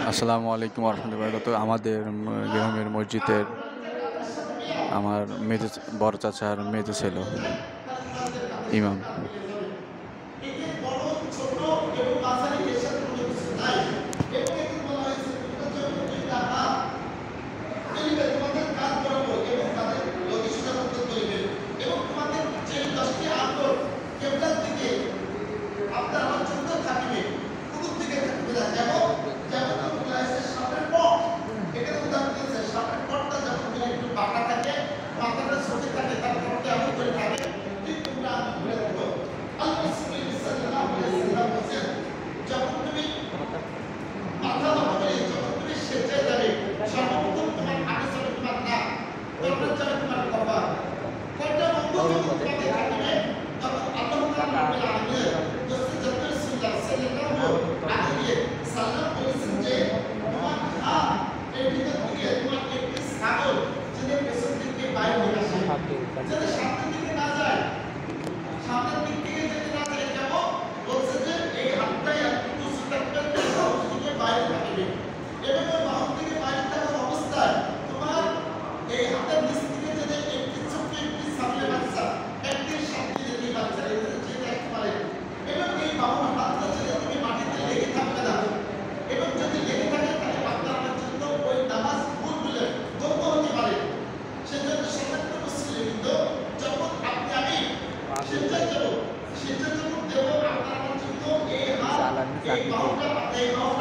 আসসালামু আলাইকুম রহমতুল্লাহ। তো আমাদের গ্রামের মসজিদের আমার মেজো বড় চাচার মেজো ছিল ইমাম।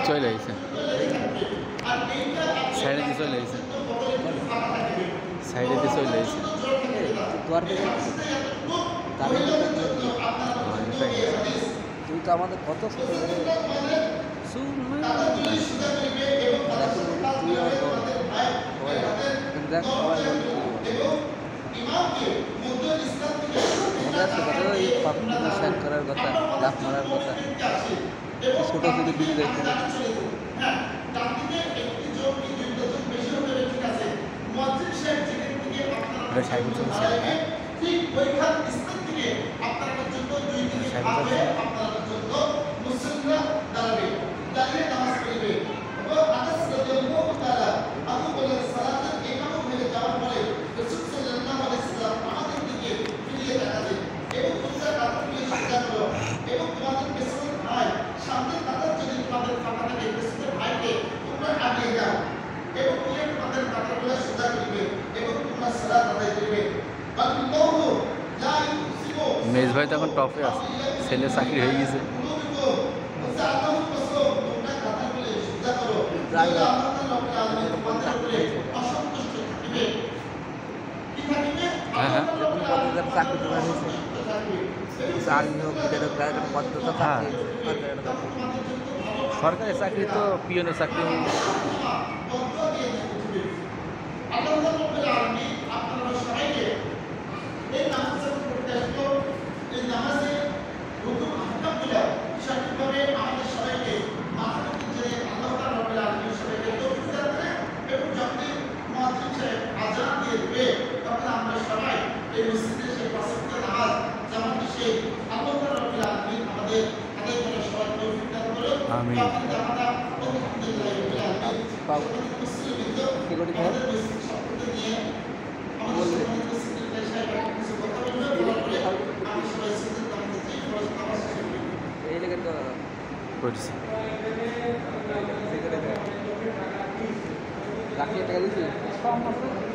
চলে আইছে সাইডে দিয়ে চলে আইছে সাইডে দিয়ে চলে আইছে তুই তো আমাদের কত শেয়ার করার কথা, লাভ মারার কথা, ছোট ছোট কিছু দেখতে মেজ ভাই তখন টপে আছে, ছেলে চাকরি হয়ে গেছে। হ্যাঁ হ্যাঁ সরকারি চাকরি তো পিওনের চাকরি আমি করছি রাখিয়ে টাকা দিয়েছি